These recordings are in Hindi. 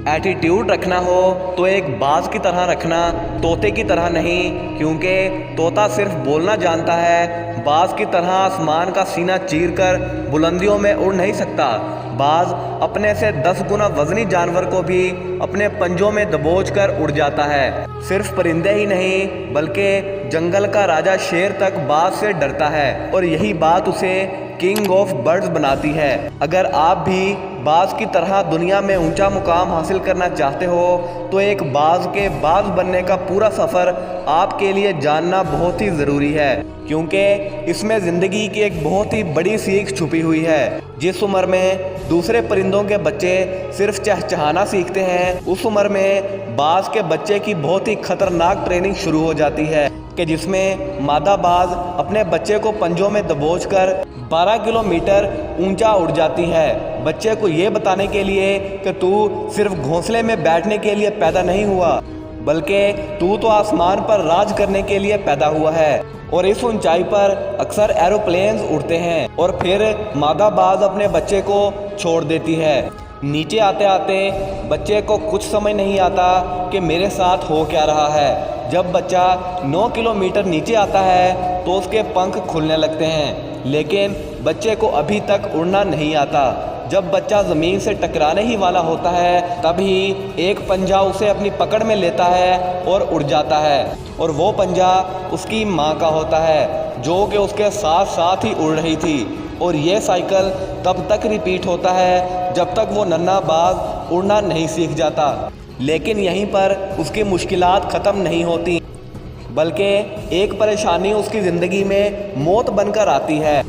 एटीट्यूड रखना हो तो एक बाज की तरह रखना, तोते की तरह नहीं, क्योंकि तोता सिर्फ बोलना जानता है। बाज की तरह आसमान का सीना चीरकर बुलंदियों में उड़ नहीं सकता। बाज अपने से 10 गुना वजनी जानवर को भी अपने पंजों में दबोच कर उड़ जाता है। सिर्फ परिंदे ही नहीं बल्कि जंगल का राजा शेर तक बाज से डरता है, और यही बात उसे किंग ऑफ बर्ड्स बनाती है। अगर आप भी बाज की तरह दुनिया में ऊंचा मुकाम हासिल करना चाहते हो तो एक बाज के बाज बनने का पूरा सफ़र आपके लिए जानना बहुत ही ज़रूरी है, क्योंकि इसमें ज़िंदगी की एक बहुत ही बड़ी सीख छुपी हुई है। जिस उम्र में दूसरे परिंदों के बच्चे सिर्फ चहचहाना सीखते हैं, उस उम्र में बाज के बच्चे की बहुत ही खतरनाक ट्रेनिंग शुरू हो जाती है, कि जिसमें मादा बाज अपने बच्चे को पंजों में दबोचकर 12 किलोमीटर ऊंचा उड़ जाती है, बच्चे को ये बताने के लिए कि तू सिर्फ घोंसले में बैठने के लिए पैदा नहीं हुआ, बल्कि तू तो आसमान पर राज करने के लिए पैदा हुआ है। और इस ऊंचाई पर अक्सर एरोप्लेन्स उड़ते हैं और फिर मादा बाज अपने बच्चे को छोड़ देती है। नीचे आते आते बच्चे को कुछ समझ नहीं आता कि मेरे साथ हो क्या रहा है। जब बच्चा 9 किलोमीटर नीचे आता है तो उसके पंख खुलने लगते हैं, लेकिन बच्चे को अभी तक उड़ना नहीं आता। जब बच्चा ज़मीन से टकराने ही वाला होता है तभी एक पंजा उसे अपनी पकड़ में लेता है और उड़ जाता है, और वो पंजा उसकी माँ का होता है जो कि उसके साथ साथ ही उड़ रही थी। और ये साइकिल तब तक रिपीट होता है जब तक वो नन्हा बाज उड़ना नहीं सीख जाता। लेकिन यहीं पर उसकी मुश्किलात ख़त्म नहीं होती, बल्कि एक परेशानी उसकी ज़िंदगी में मौत बनकर आती है।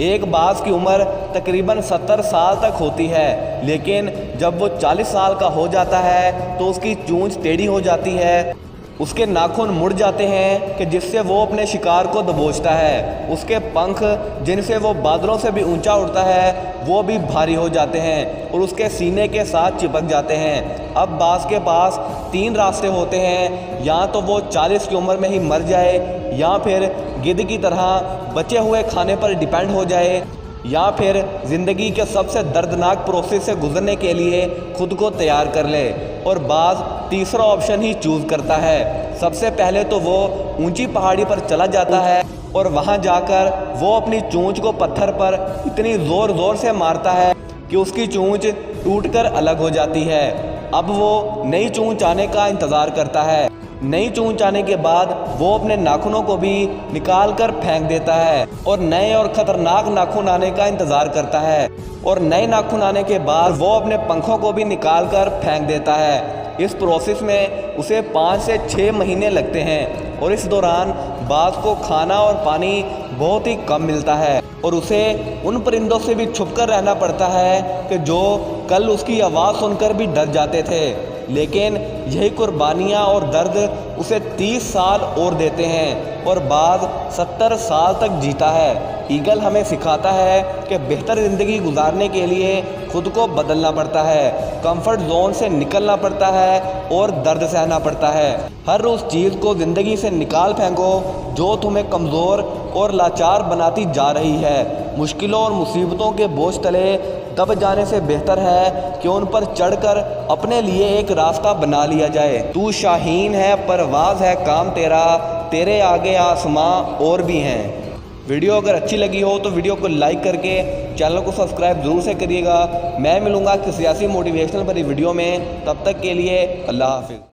एक बाज की उम्र तकरीबन 70 साल तक होती है, लेकिन जब वो 40 साल का हो जाता है तो उसकी चोंच टेढ़ी हो जाती है, उसके नाखून मुड़ जाते हैं कि जिससे वो अपने शिकार को दबोचता है। उसके पंख जिनसे वो बादलों से भी ऊंचा उड़ता है वो भी भारी हो जाते हैं और उसके सीने के साथ चिपक जाते हैं। अब बाज के पास 3 रास्ते होते हैं, या तो वो 40 की उम्र में ही मर जाए, या फिर गिद्ध की तरह बचे हुए खाने पर डिपेंड हो जाए, या फिर ज़िंदगी के सबसे दर्दनाक प्रोसेस से गुजरने के लिए खुद को तैयार कर ले। और बाज तीसरा ऑप्शन ही चूज़ करता है। सबसे पहले तो वो ऊंची पहाड़ी पर चला जाता है और वहां जाकर वो अपनी चोंच को पत्थर पर इतनी ज़ोर ज़ोर से मारता है कि उसकी चोंच टूटकर अलग हो जाती है। अब वो नई चोंच आने का इंतज़ार करता है। नई चोंच आने के बाद वो अपने नाखूनों को भी निकाल कर फेंक देता है और नए और ख़तरनाक नाखून आने का इंतज़ार करता है, और नए नाखून आने के बाद वो अपने पंखों को भी निकाल कर फेंक देता है। इस प्रोसेस में उसे 5 से 6 महीने लगते हैं, और इस दौरान बाज को खाना और पानी बहुत ही कम मिलता है, और उसे उन परिंदों से भी छुपकर रहना पड़ता है कि जो कल उसकी आवाज़ सुनकर भी डर जाते थे। लेकिन यही कुर्बानियाँ और दर्द उसे 30 साल और देते हैं, और बाज 70 साल तक जीता है। ईगल हमें सिखाता है कि बेहतर ज़िंदगी गुजारने के लिए खुद को बदलना पड़ता है, कंफर्ट जोन से निकलना पड़ता है और दर्द सहना पड़ता है। हर उस चीज़ को ज़िंदगी से निकाल फेंको जो तुम्हें कमज़ोर और लाचार बनाती जा रही है। मुश्किलों और मुसीबतों के बोझ तले दब जाने से बेहतर है कि उन पर चढ़कर अपने लिए एक रास्ता बना लिया जाए। तू शाहीन है, परवाज़ है काम तेरा, तेरे आगे आसमां और भी हैं। वीडियो अगर अच्छी लगी हो तो वीडियो को लाइक करके चैनल को सब्सक्राइब ज़रूर से करिएगा। मैं मिलूँगा किसी ऐसी मोटिवेशनल भरी वीडियो में, तब तक के लिए अल्लाह हाफिज़।